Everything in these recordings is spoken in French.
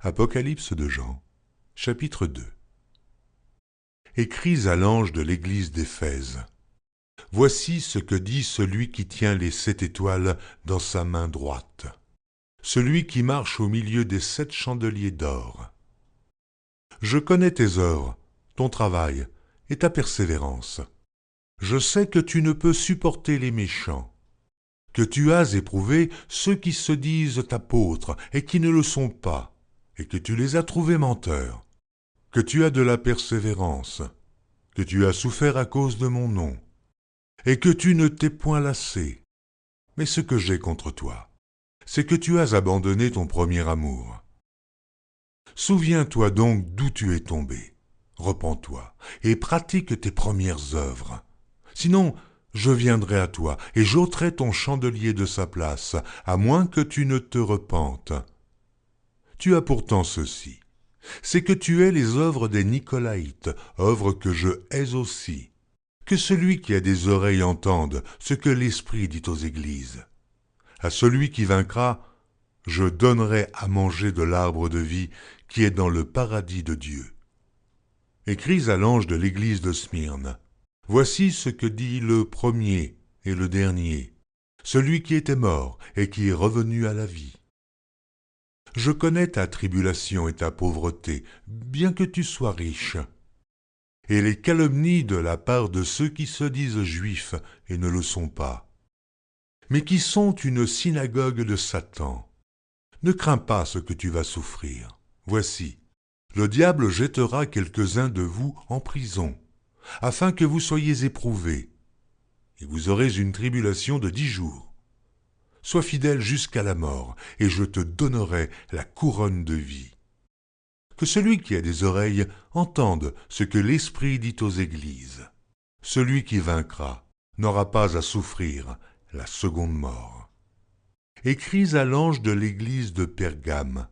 Apocalypse de Jean, chapitre 2. Écris à l'ange de l'église d'Éphèse. Voici ce que dit celui qui tient les 7 étoiles dans sa main droite, celui qui marche au milieu des 7 chandeliers d'or. Je connais tes œuvres, ton travail et ta persévérance. Je sais que tu ne peux supporter les méchants, que tu as éprouvé ceux qui se disent apôtres et qui ne le sont pas, et que tu les as trouvés menteurs, que tu as de la persévérance, que tu as souffert à cause de mon nom, et que tu ne t'es point lassé. Mais ce que j'ai contre toi, c'est que tu as abandonné ton premier amour. Souviens-toi donc d'où tu es tombé, repens-toi, et pratique tes premières œuvres. Sinon, je viendrai à toi, et j'ôterai ton chandelier de sa place, à moins que tu ne te repentes. Tu as pourtant ceci, c'est que tu hais les œuvres des Nicolaïtes, œuvres que je hais aussi. Que celui qui a des oreilles entende ce que l'Esprit dit aux églises. À celui qui vaincra, je donnerai à manger de l'arbre de vie qui est dans le paradis de Dieu. Écris à l'ange de l'église de Smyrne. Voici ce que dit le premier et le dernier, celui qui était mort et qui est revenu à la vie. Je connais ta tribulation et ta pauvreté, bien que tu sois riche, et les calomnies de la part de ceux qui se disent juifs et ne le sont pas, mais qui sont une synagogue de Satan. Ne crains pas ce que tu vas souffrir. Voici, le diable jettera quelques-uns de vous en prison, afin que vous soyez éprouvés, et vous aurez une tribulation de 10 jours. Sois fidèle jusqu'à la mort, et je te donnerai la couronne de vie. Que celui qui a des oreilles entende ce que l'Esprit dit aux églises. Celui qui vaincra n'aura pas à souffrir la seconde mort. Écris à l'ange de l'église de Pergame.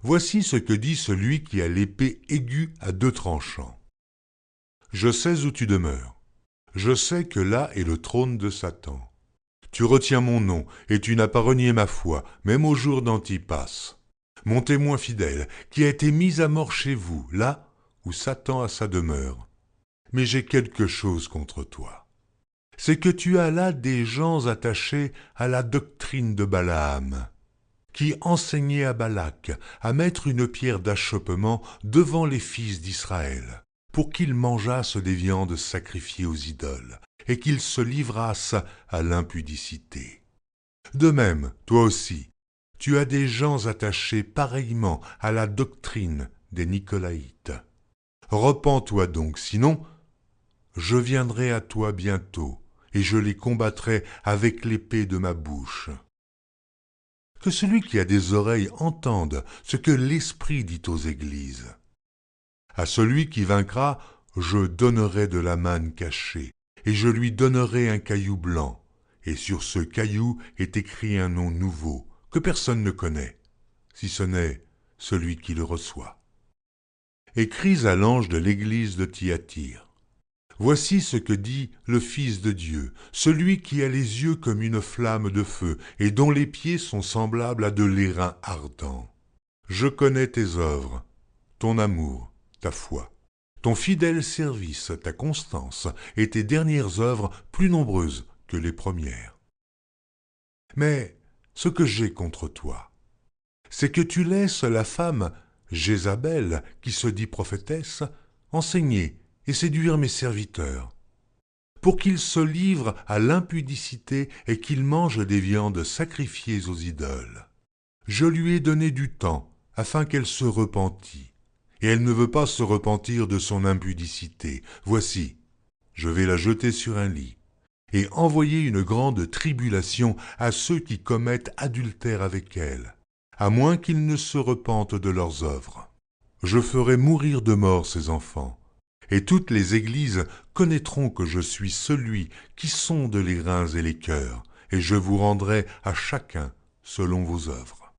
Voici ce que dit celui qui a l'épée aiguë à 2 tranchants. Je sais où tu demeures. Je sais que là est le trône de Satan. Tu retiens mon nom, et tu n'as pas renié ma foi, même au jour d'Antipas, mon témoin fidèle, qui a été mis à mort chez vous, là où Satan a sa demeure. Mais j'ai quelque chose contre toi. C'est que tu as là des gens attachés à la doctrine de Balaam, qui enseignait à Balak à mettre une pierre d'achoppement devant les fils d'Israël, pour qu'ils mangeassent des viandes sacrifiées aux idoles, et qu'ils se livrassent à l'impudicité. De même, toi aussi, tu as des gens attachés pareillement à la doctrine des Nicolaïtes. Repens-toi donc, sinon, je viendrai à toi bientôt, et je les combattrai avec l'épée de ma bouche. Que celui qui a des oreilles entende ce que l'Esprit dit aux églises. À celui qui vaincra, je donnerai de la manne cachée, et je lui donnerai un caillou blanc, et sur ce caillou est écrit un nom nouveau, que personne ne connaît, si ce n'est celui qui le reçoit. Écris à l'ange de l'église de Thyatire. Voici ce que dit le Fils de Dieu, celui qui a les yeux comme une flamme de feu, et dont les pieds sont semblables à de l'airain ardent. Je connais tes œuvres, ton amour, ta foi, ton fidèle service, ta constance, et tes dernières œuvres plus nombreuses que les premières. Mais ce que j'ai contre toi, c'est que tu laisses la femme Jézabel, qui se dit prophétesse, enseigner et séduire mes serviteurs, pour qu'ils se livrent à l'impudicité et qu'ils mangent des viandes sacrifiées aux idoles. Je lui ai donné du temps, afin qu'elle se repentît. Et elle ne veut pas se repentir de son impudicité. Voici, je vais la jeter sur un lit, et envoyer une grande tribulation à ceux qui commettent adultère avec elle, à moins qu'ils ne se repentent de leurs œuvres. Je ferai mourir de mort ces enfants, et toutes les églises connaîtront que je suis celui qui sonde les reins et les cœurs, et je vous rendrai à chacun selon vos œuvres.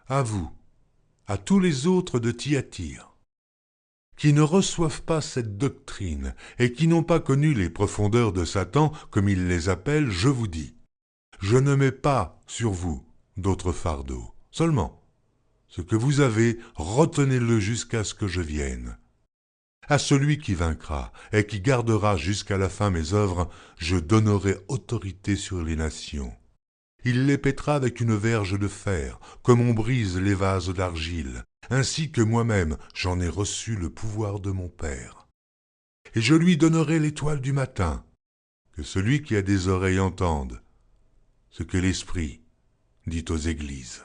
À vous, à tous les autres de Thyatire, qui ne reçoivent pas cette doctrine et qui n'ont pas connu les profondeurs de Satan, comme il les appelle, je vous dis, je ne mets pas sur vous d'autres fardeaux. Seulement, Ce que vous avez, retenez-le jusqu'à ce que je vienne. À celui qui vaincra et qui gardera jusqu'à la fin mes œuvres, je donnerai autorité sur les nations. Il les pètera avec une verge de fer, comme on brise les vases d'argile, ainsi que moi-même j'en ai reçu le pouvoir de mon Père. Et je lui donnerai l'étoile du matin, que celui qui a des oreilles entende ce que l'Esprit dit aux églises.